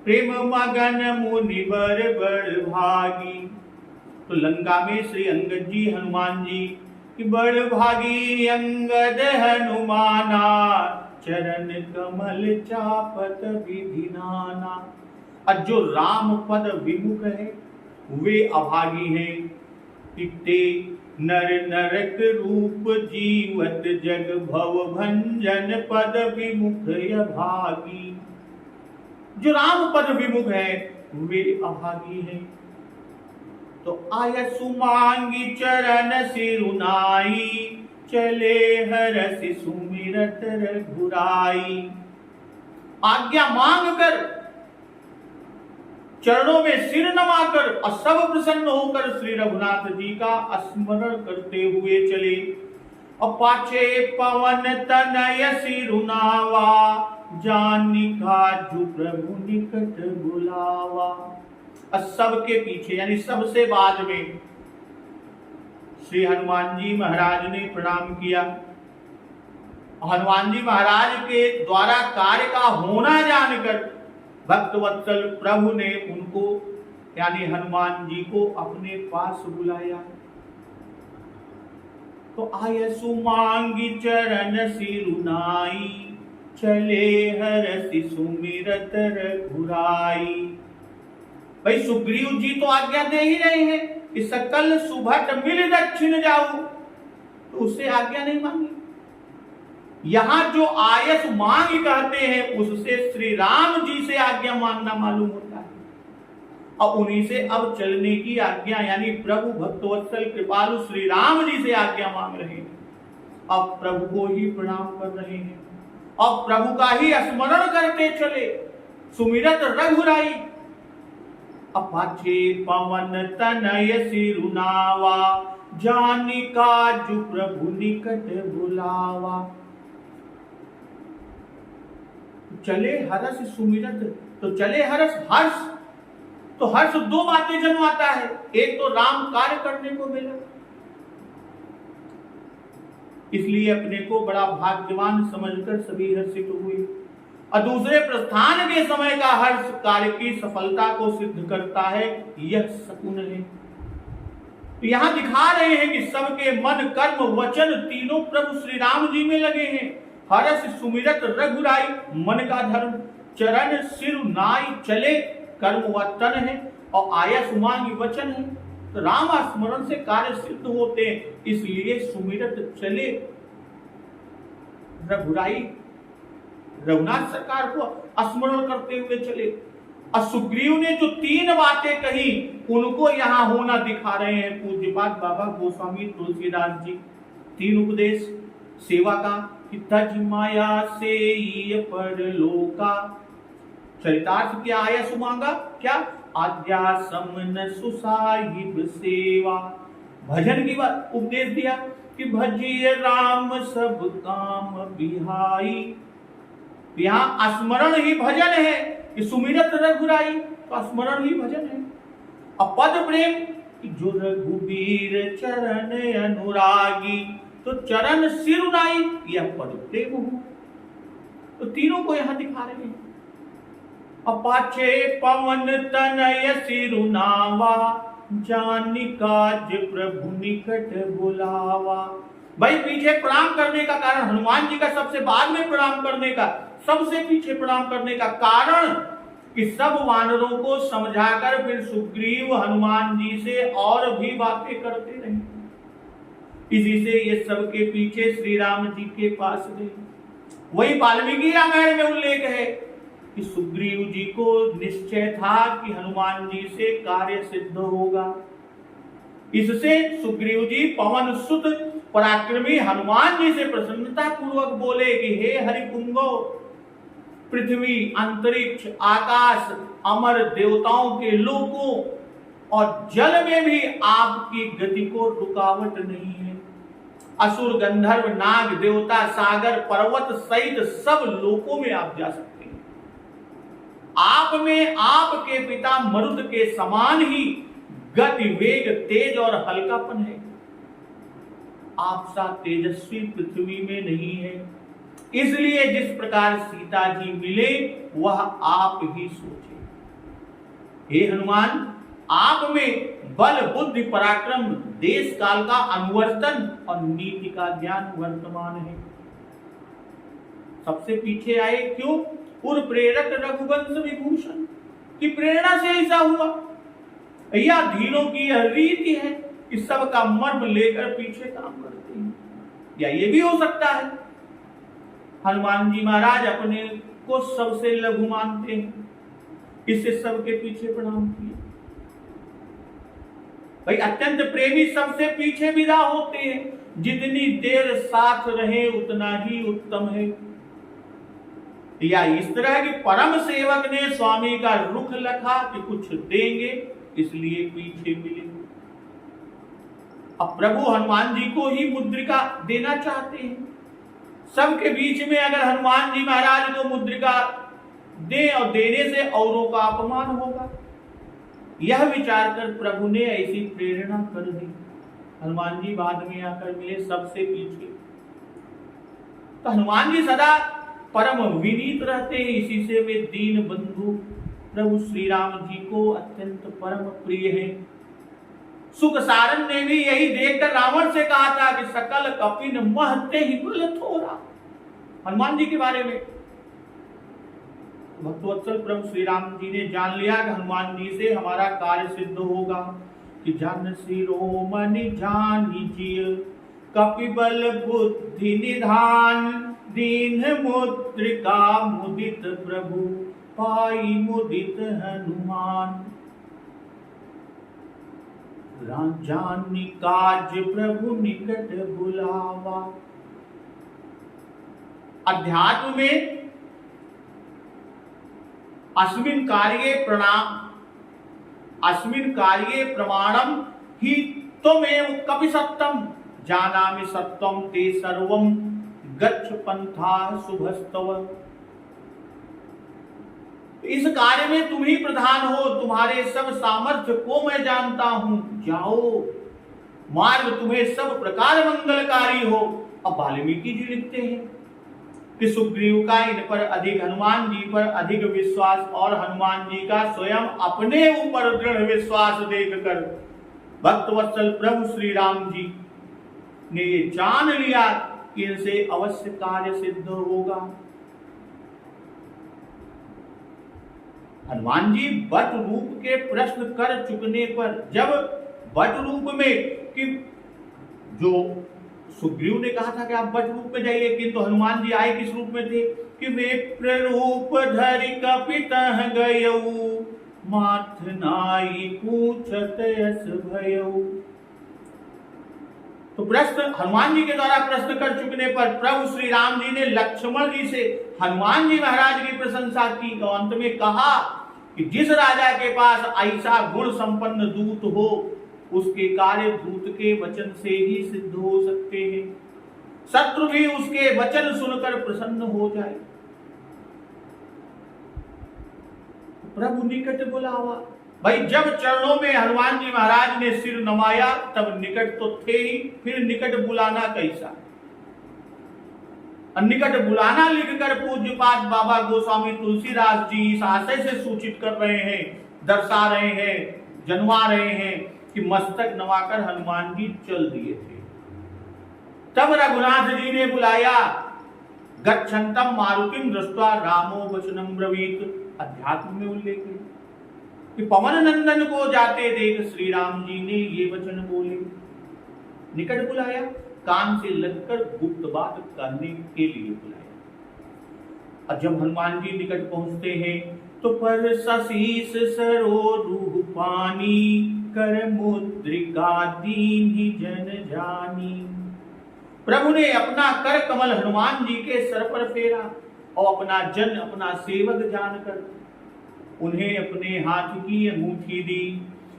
प्रेम मगन मुनि बर बड़ भागी। तो लंका में श्री अंगद जी हनुमान जी कि बड़ भागी अंगद हनुमाना, चरण कमल चापत विधि नाना। और जो राम पद विमुख है वे अभागी हैं। इते नर नरक रूप जीवत, जग भव भंजन पद विमुख अभागी। जो राम पद विमुख है वे अभागी हैं। तो आय सुमांगी चरण सिरुनाई, चले हरसि सुमिरत रघुराई। आज्ञा मांग कर, चरणों में सिर नमाकर और सब प्रसन्न होकर श्री रघुनाथ जी का स्मरण करते हुए चले। और पाछे पवन तनय सिरुनावा, जानी काजू प्रभु निकट बुलावा। और सबके पीछे यानी सबसे बाद में श्री हनुमान जी महाराज ने प्रणाम किया। हनुमान जी महाराज के द्वारा कार्य का होना जानकर भक्तवत्सल प्रभु ने उनको यानी हनुमान जी को अपने पास बुलाया। तो आय सुमांगी चरण सिरुनाई, चले हरसि सुमिरत रघुराई। भाई सुग्रीव जी तो आज्ञा दे ही रहे हैं कि सकल सुभट मिल दक्षिण जाऊं, तो उससे आज्ञा नहीं मांगी। यहां जो आयस मांग कहते हैं उससे श्री राम जी से आज्ञा मांगना मालूम होता है, और उन्हीं से अब चलने की आज्ञा, यानी प्रभु भक्तवत्सल कृपालु श्री राम जी से आज्ञा मांग रहे हैं। अब प्रभु को ही प्रणाम कर रहे हैं और प्रभु का ही स्मरण करते चले। सुमिरत रघुराई अपाचे पवन तनय सिरुनावा, जानी काजु प्रभु निकट बुलावा। चले हरस सुमिरत, तो चले हरस, हर्ष तो हर्ष दो बातें जन्माता है। एक तो राम कार्य करने को मिला, इसलिए अपने को बड़ा भाग्यवान समझकर सभी हर्षित हुए, और दूसरे प्रस्थान के समय का हर्ष कार्य की सफलता को सिद्ध करता है, यह शकुन है। तो यहां दिखा रहे हैं कि सबके मन कर्म वचन तीनों प्रभु श्री राम जी में लगे हैं। हरस सुमिरत रघुराई मन का धर्म, चरण सिर नाई चले कर्म व तन है, और आयस मांगी वचन है। तो राम स्मरण से कार्य सिद्ध होते हैं, इसलिए सुमिरत चले रघुराई, रघुनाथ सरकार को स्मरण करते हुए चले। और सुग्रीव ने जो तीन बातें कही उनको यहां होना दिखा रहे हैं पूज्यपाद बाबा गोस्वामी तुलसीदास जी। तीन उपदेश, सेवा का, कितना जिम्माया से ये पर लोका, चरितार्थ क्या आया सुमांगा, क्या आज्ञा समन सुसाहिब सेवा, भजन की बात उपदेश दिया कि भजिए राम सब काम बिहाई। यहाँ स्मरण ही भजन है कि सुमिरत रघुराई, तो स्मरण ही भजन है। और पद प्रेम जो रघुबीर चरण अनुरागी, तो चरण सिरुनाई, यह पद प्रेम हो। तो तीनों को यहां दिखा रहे हैं। अपाचे पवन तनय सिरुनावा, जानी काज प्रभु निकट बुलावा। भाई पीछे प्रणाम करने का कारण हनुमान जी का सबसे बाद में प्रणाम करने का, सबसे पीछे प्रणाम करने का कारण कि सब वानरों को समझाकर फिर सुग्रीव हनुमान जी से और भी बातें करते रहे। इसी से ये सबके पीछे श्री राम जी के पास गए। वही वाल्मीकि रामायण में उल्लेख है कि सुग्रीव जी को निश्चय था कि हनुमान जी से कार्य सिद्ध होगा। इससे सुग्रीव जी पवन सुत पराक्रमी हनुमान जी से प्रसन्नता पूर्वक बोले कि हे हरिपुंगो, पृथ्वी, अंतरिक्ष, आकाश, अमर देवताओं के लोकों और जल में भी आपकी गति को रुकावट नहीं है। असुर, गंधर्व, नाग, देवता, सागर, पर्वत सहित सब लोकों में आप जा सकते हैं। आप में आपके पिता मरुद के समान ही गति, वेग, तेज और हल्कापन है। आप सा तेजस्वी पृथ्वी में नहीं है। इसलिए जिस प्रकार सीता जी मिले वह आप ही सोचे। हे हनुमान, आप में बल, बुद्धि, पराक्रम, देश काल का अनुवर्तन और नीति का ज्ञान वर्तमान है। सबसे पीछे आए क्यों? उर प्रेरक रघुवंश विभूषण की प्रेरणा से ऐसा हुआ। या धीरों की यह रीति है कि सबका मर्म लेकर पीछे काम करते हैं। या ये भी हो सकता है हनुमान जी महाराज अपने को सबसे लघु मानते हैं, इससे सबके पीछे प्रणाम किए। भाई अत्यंत प्रेमी सबसे पीछे विदा होते हैं। जितनी देर साथ रहे उतना ही उत्तम है। या इस तरह की परम सेवक ने स्वामी का रुख लखा कि कुछ देंगे, इसलिए पीछे मिले। अब प्रभु हनुमान जी को ही मुद्रिका देना चाहते हैं। सबके बीच में अगर हनुमान जी महाराज को मुद्रिका दे और देने से औरों का अपमान होगा, यह विचार कर प्रभु ने ऐसी प्रेरणा कर दी। हनुमान जी बाद में आकर मिले सबसे पीछे। तो हनुमान जी सदा परम विनीत रहते हैं, इसी से वे दीन बंधु प्रभु श्री राम जी को अत्यंत परम प्रिय है। सुख सारन ने भी यही देखकर रावण से कहा था कि सकल कपिन महते ही बल थोड़ा, हनुमान जी के बारे में भक्तवत्सल प्रभु श्री राम जी ने जान लिया कि हनुमान जी से हमारा कार्य सिद्ध होगा कि जन शिरोमणि जानिजिय कपिबल बुद्धि निधान दीन मुद्रिका मुदित प्रभु पाई मुदित हनुमान जानी काज प्रभु निकट बुलावा। अध्यात्म में अस्मिन् कार्ये प्रमाणम ही त्वमेव कपि सत्यम जानामि सत्यम ते सर्वम गच्छ पंथा शुभस्तव। इस कार्य में तुम ही प्रधान हो, तुम्हारे सब सामर्थ्य को मैं जानता हूं, जाओ, मार्ग तुम्हें सब प्रकार मंगलकारी हो। अब वाल्मीकि जी लिखते हैं कि सुग्रीव का इन पर अधिक हनुमान जी पर अधिक विश्वास और हनुमान जी का स्वयं अपने ऊपर दृढ़ विश्वास देखकर भक्तवत्सल प्रभु श्री राम जी ने ये जान लिया कि इनसे अवश्य कार्य सिद्ध होगा। हनुमान जी बट रूप के प्रश्न कर चुकने पर, जब बट रूप में कि जो सुग्रीव ने कहा था कि आप बट रूप में जाइए, किंतु हनुमान जी आए किस रूप में थे कि वे प्ररूप धरि कपितः गयऊ माथ नाई पूछत यस भयऊ। तो प्रश्न हनुमान जी के द्वारा प्रश्न कर चुकने पर प्रभु श्री राम जी ने लक्ष्मण जी से हनुमान जी महाराज की प्रशंसा की और अंत में कहा कि जिस राजा के पास ऐसा गुण संपन्न दूत हो उसके कार्य दूत के वचन से ही सिद्ध हो सकते हैं, शत्रु भी उसके वचन सुनकर प्रसन्न हो जाए। प्रभु निकट बुलावा। भाई जब चरणों में हनुमान जी महाराज ने सिर नमाया तब निकट तो थे ही, फिर निकट बुलाना कैसा। निकट बुलाना लिखकर पूज्यपाद बाबा गोस्वामी तुलसीदास जी इस आशय से सूचित कर रहे हैं, दर्शा रहे हैं, जनवा रहे हैं कि मस्तक नवाकर हनुमान जी चल दिए थे। तब रघुनाथ जी ने बुलाया, गच्छन्तम मारुतिम दृष्ट्वा रामो वचनम ब्रवीत। अध्यात्म में उल्लेख है कि पवन नंदन को जाते देख श्री राम जी ने ये वचन बोले। निकट बुलाया, कान से लगकर गुप्त बात करने के लिए बुलाया। और जब हनुमान जी निकट पहुंचते हैं तो पर सशीस सरो रूपानी कर मुद्रिका दीन्हि जन जानी। प्रभु ने अपना कर कमल हनुमान जी के सर पर फेरा और अपना जन, अपना सेवक जानकर उन्हें अपने हाथ की अंगूठी दी।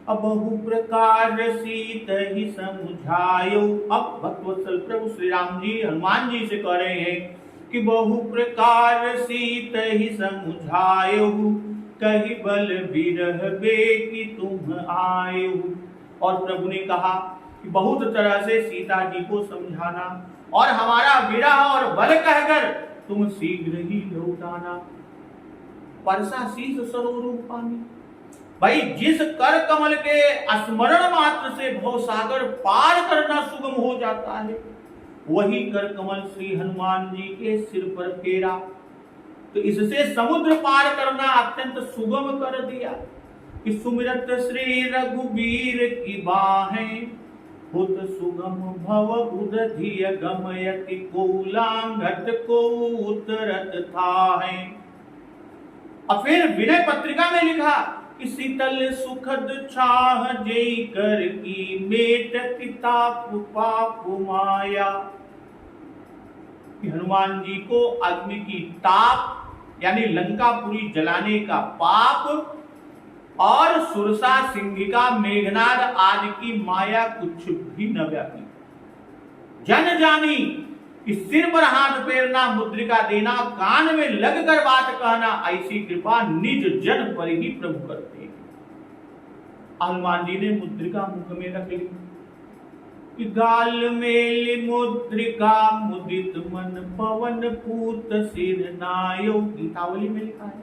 अब बहु प्रकार सीत ही समझायो। अब भक्तवत्सल प्रभु श्री राम जी हनुमान जी से कह रहे हैं कि बहु प्रकार सीत ही समझायो कही बल बिरह बे कि तुम आयो। और प्रभु ने कहा कि बहुत तरह से सीता जी को समझाना और हमारा विरह और बल कहकर तुम शीघ्र ही लौट आना। परसा शीस सरोवर पानी। भाई जिस कर कमल के स्मरण मात्र से भवसागर पार करना सुगम हो जाता है, वही कर कमल श्री हनुमान जी के सिर पर फेरा तो इससे समुद्र पार करना अत्यंत सुगम कर दिया। कि सुमिरत श्री रघुबीर की बाहें हुत सुगम भव उदधिय गमयति कोलांगत को उतरत था है। और फिर विनय पत्रिका में लिखा कि शीतल सुखद छाह जय कर की मेट ताप पाप माया। हनुमान जी को अग्नि की ताप यानी लंकापुरी जलाने का पाप और सुरसा सिंहिका मेघनाद आदि की माया कुछ भी न व्यापी। जन जानी कि सिर पर हाथ फेरना, मुद्रिका देना, कान में लगकर बात कहना, ऐसी कृपा निज जन पर ही प्रभु करते हैं। हनुमान जी ने मुद्रिका मुख में रख ली कि गाल में मुद्रिका मुदित मन पवन पूत सिर नायो। गीतावली में लिखा है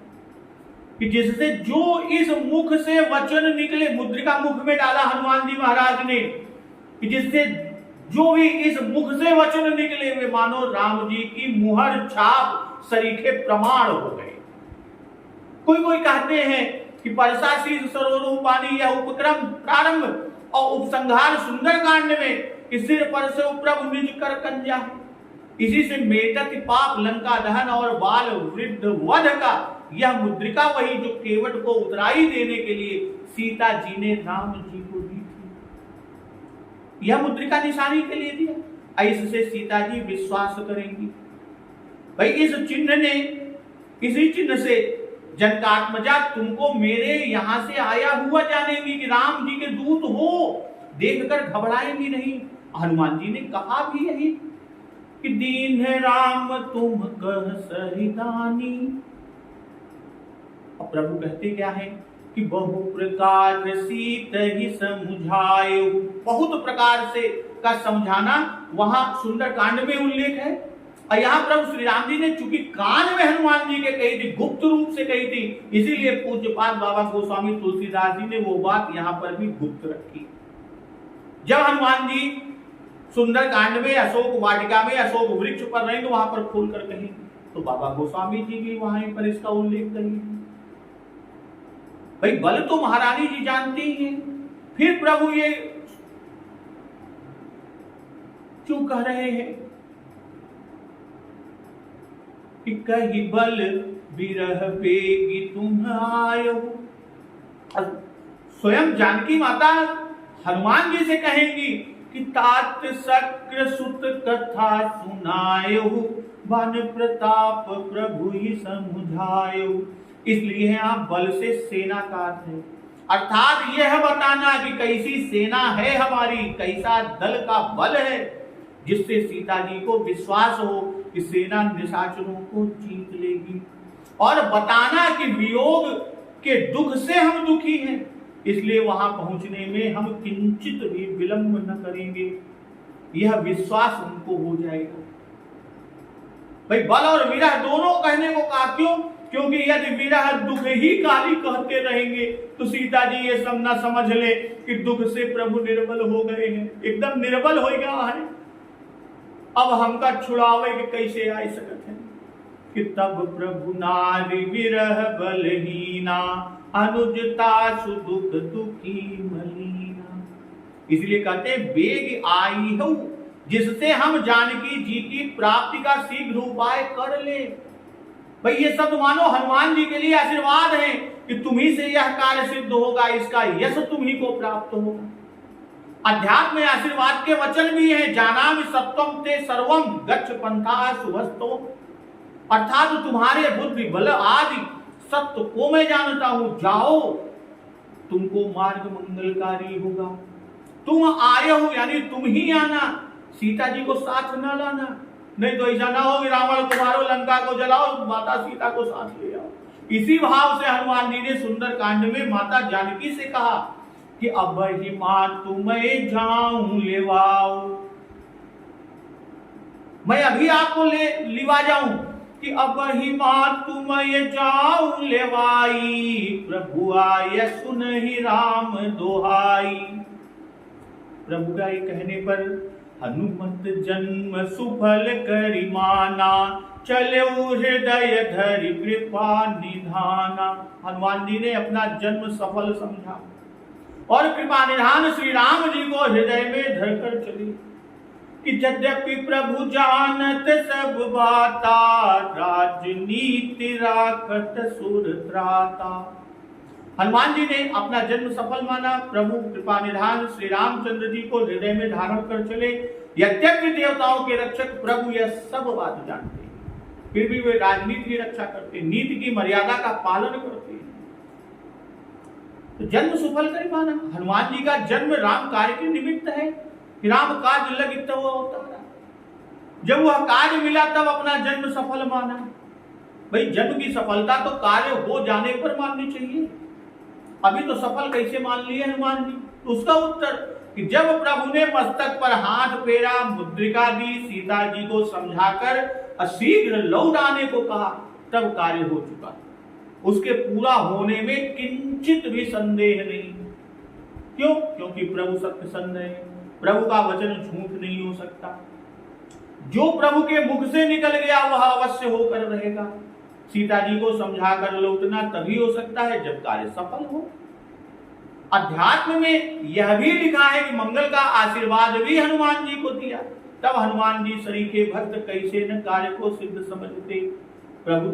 कि जिससे जो इस मुख से वचन निकले, मुद्रिका मुख में डाला हनुमान जी महाराज ने, कि जिससे जो भी इस मुख से वचन निकले वे मानो राम जी की मुहर छाप सरीखे प्रमाण हो गए। कोई कोई कहते हैं कि परसा शीर्ष सरोरूपानी या उपक्रम प्रारंभ और उपसंहार सुंदरकांड में कि सिर पर से प्रभु निज कर कंजा है। इसी से मेटत पाप लंका दहन और बाल वृद्ध वध का यह मुद्रिका वही जो केवट को उतराई देने के लिए सीता जी ने राम जी को दी थी। यह मुद्रिका निशानी के लिए दिया, इससे सीता जी विश्वास करेंगी। भाई इसी चिन्ह से जनकात्मजा तुमको मेरे यहां से आया हुआ जानेंगी कि राम जी के दूत हो, देखकर घबराएंगी नहीं। हनुमान जी ने कहा भी यही कि दीन है राम तुम कह सहिदानी। और प्रभु कहते क्या है कि बहु प्रकार सीत ही समझाए, बहुत प्रकार से का समझाना वहां सुंदरकांड में उल्लेख है। और यहाँ प्रभु श्री राम जी ने चूंकि कान में हनुमान जी के कही थी, गुप्त रूप से कही थी, इसीलिए पूज्यपाद बाबा गोस्वामी तुलसीदास जी ने वो बात यहाँ पर भी गुप्त रखी। जब हनुमान जी सुंदरकांड में अशोक वाटिका में अशोक वृक्ष पर रहेंगे, वहां पर खोल कर कहेंगे, तो बाबा गोस्वामी जी भी वहां पर इसका उल्लेख करेंगे। भाई बल तो महारानी जी जानती ही हैं, फिर प्रभु ये क्यों कह रहे हैं कि कही बल बिरह बेगी तुम आयो। स्वयं जानकी माता हनुमान जी से कहेंगी कि तात शक्र सुत कथा सुनायो, बन प्रताप प्रभु ही समझायो। इसलिए यहाँ बल से सेना का अर्थ है, अर्थात यह बताना कि कैसी सेना है हमारी, कैसा दल का बल है, जिससे सीता जी को विश्वास हो कि सेना निशाचरों को जीत लेगी। और बताना कि वियोग के दुख से हम दुखी हैं, इसलिए वहां पहुंचने में हम किंचित भी विलंब न करेंगे, यह विश्वास उनको हो जाएगा। भाई बल और विरह दोनों कहने को कहा, क्यों? क्योंकि यदि विरह दुख ही काली कहते रहेंगे तो सीता जी ये सब न समझ ले कि दुख से प्रभु निर्बल हो गए हैं, एकदम निर्बल हो गया है, अब हमका छुड़ावे के कैसे आ सकते हैं। कि तब प्रभु नारी विरह बलहीना, अनुजता सुदुख दुखी मलीना। इसलिए कहते बेग आई हो, जिससे हम जानकी जी की प्राप्ति का शीघ्र उपाय कर ले। भाई ये शब्द मानो हनुमान जी के लिए आशीर्वाद है कि तुम्ही से यह कार्य सिद्ध होगा, इसका यश तुम्ही को प्राप्त होगा। अध्यात्म में आशीर्वाद के वचन भी है, जानामि सत्वम ते सर्वम गच्छ पंथा शुभस्तो, अर्थात तुम्हारे बुद्धि बल आदि सत्य को मैं जानता हूं, जाओ तुमको मार्ग मंगलकारी होगा। तुम आए हो यानी तुम ही आना, सीता जी को साथ न लाना, नहीं तो ऐसा ना हो कि रावण को मारो, लंका को जलाओ, माता सीता को साथ ले आओ। इसी भाव से हनुमान जी ने सुंदर कांड में माता जानकी से कहा कि अब ही मां तुम्हें जाऊं लेवाओ, मैं अभी आपको लिवा जाऊं कि अब ही मां तुम्हें जाऊं लेवाई, प्रभु आय सुन ही राम दोहाई। प्रभु का ये कहने पर हनुमत जन्म सुफल करि माना, चले हृदय धरि कृपा निधाना। हनुमान जी ने अपना जन्म सफल समझा और कृपा निधान श्री राम जी को हृदय में धरकर चली कि यद्यपि प्रभु जानत सब बाता, राजनीति राखत सुर त्राता। हनुमान जी ने अपना जन्म सफल माना, प्रभु कृपा निधान श्री रामचंद्र जी को हृदय में धारण कर चले। यद्यपि देवताओं के रक्षक प्रभु यह सब बात जानते हैं, फिर भी वे राजनीति की रक्षा करते, नीति की मर्यादा का पालन करते हैं। तो जन्म सफल कर माना, हनुमान जी का जन्म राम कार्य के निमित्त है कि राम कार्य लगित हुआ होता है। जब वह कार्य मिला तब अपना जन्म सफल माना। भाई जन्म की सफलता तो कार्य हो जाने पर माननी चाहिए, अभी तो सफल कैसे मान लिए हनुमान जी? तो उसका उत्तर कि जब प्रभु ने मस्तक पर हाथ फेरा, मुद्रिका दी, सीता जी को समझाकर शीघ्र लौट आने को कहा, तब कार्य हो चुका। उसके पूरा होने में किंचित भी संदेह नहीं। क्यों? क्योंकि प्रभु सत्य संदेह है, प्रभु का वचन झूठ नहीं हो सकता। जो प्रभु के मुख से निकल गया वह अवश्य होकर रहेगा। सीता जी को समझा कर लौटना तभी हो सकता है जब कार्य सफल हो। अध्यात्म में यह भी लिखा है कि मंगल का आशीर्वाद भी हनुमान जी को दिया, तब हनुमान जी सरीखे भक्त कैसे न कार्य को सिद्ध समझते। प्रभु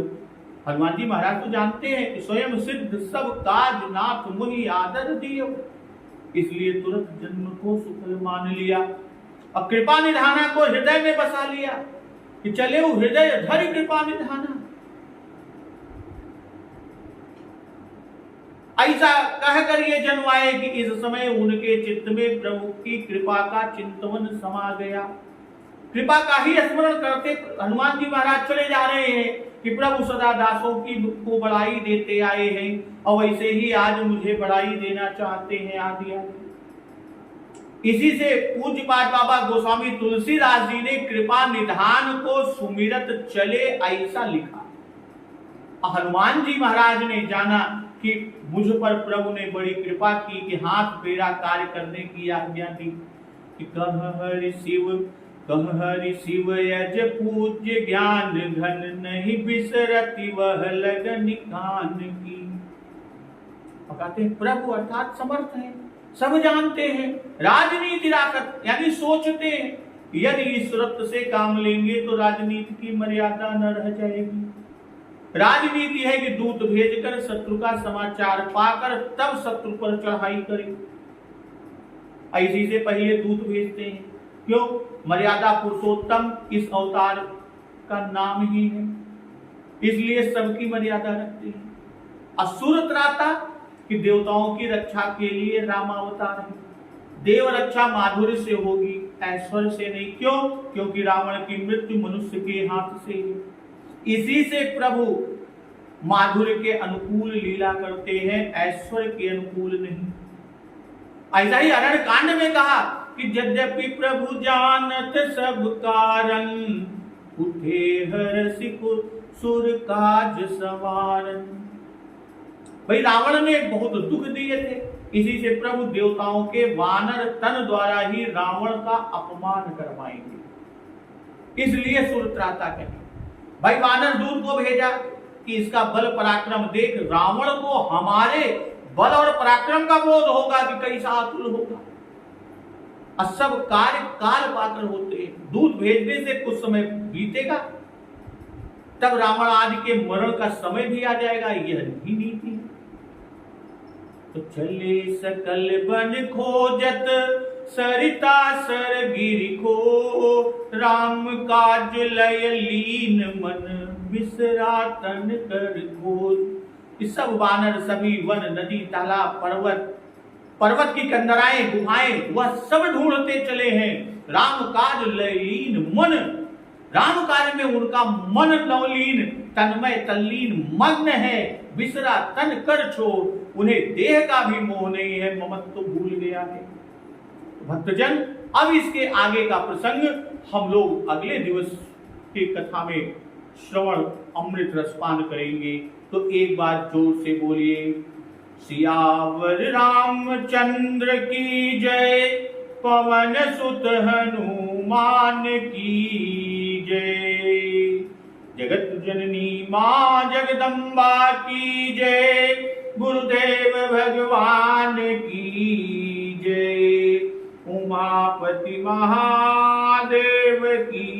हनुमान जी महाराज तो जानते हैं कि स्वयं सिद्ध सब काज नाथ मुनि आदर दियो, इसलिए तुरंत जन्म को सुफल मान लिया और कृपा निधाना को हृदय में बसा लिया कि चले वो हृदय धरि कृपा निधाना। ऐसा कहकर ये जन्माए कि इस समय उनके चित्त में प्रभु की कृपा का चिंतन समा गया। कृपा का ही स्मरण करते हनुमान जी महाराज चले जा रहे हैं कि प्रभु सदा दासों की को बढ़ाई देते आए हैं और वैसे ही आज मुझे बढ़ाई देना चाहते हैं आदि आदि। इसी से पूज्य पाठ बाबा गोस्वामी तुलसीदास जी ने कृपा निधान को सुमिरत चले ऐसा लिखा। हनुमान जी महाराज ने जाना कि मुझ पर प्रभु ने बड़ी कृपा की कि हाथ फेरा कार्य करने की आज्ञा दी कि कह हरि शिव यज पूज्य ज्ञान घन नहीं बिसरती वह लगन कान की। कहते हैं प्रभु अर्थात समर्थ है, सब जानते हैं, राजनीति राकत यानी सोचते हैं यदि इस रक्त से काम लेंगे तो राजनीति की मर्यादा न रह जाएगी। राजनीति है कि दूत भेजकर शत्रु का समाचार पाकर तब शत्रु पर चढ़ाई करें। ऐसी से पहले दूत भेजते हैं, क्यों? मर्यादा पुरुषोत्तम इस अवतार का नाम ही है, इसलिए सबकी मर्यादा रखते हैं। असुर त्राता कि देवताओं की रक्षा के लिए रामावतार है। देव रक्षा माधुर्य से होगी, ऐश्वर्य से नहीं। क्यों? क्योंकि रावण की मृत्यु मनुष्य के हाथ से है। इसी से प्रभु माधुर्य के अनुकूल लीला करते हैं, ऐश्वर्य के अनुकूल नहीं। ऐसा ही अरण्य कांड में कहा कि यद्यपि प्रभु जानत सब कारण उठे हर्षि सुर काज सवारन। भाई रावण ने बहुत दुख दिए थे, इसी से प्रभु देवताओं के वानर तन द्वारा ही रावण का अपमान करवाएंगे, इसलिए सुरत्राता कहे। भाई वानर दूत को भेजा कि इसका बल पराक्रम देख रावण को हमारे बल और पराक्रम का बोध होगा कि कैसा अतुल होगा। सब कार्य काल पात्र होते हैं, दूत भेजने से कुछ समय बीतेगा तब रावण आदि के मरण का समय भी आ जाएगा, यह भी नीति है। तो चले सकल बन खोजत सरिता सर गिरि को, राम काज लय लीन मन बिसरा तन कर खोज। इस सब वानर सभी वन नदी तालाब पर्वत की कंदराएं गुफाएं वह सब ढूंढते चले हैं। राम काज लय लीन मन, राम कार्य में उनका मन नवलीन तन्मय तल्लीन मग्न है। बिसरा तन कर छोड़, उन्हें देह का भी मोह नहीं है, ममत्व तो भूल गया है। भक्तजन अब इसके आगे का प्रसंग हम लोग अगले दिवस की कथा में श्रवण अमृत रसपान करेंगे। तो एक बार जोर से बोलिए सियावर रामचंद्र की जय, पवन सुत हनुमान की जय। जगत जननी मां जगदम्बा की जय, गुरुदेव भगवान की जय, उमापति महादेव की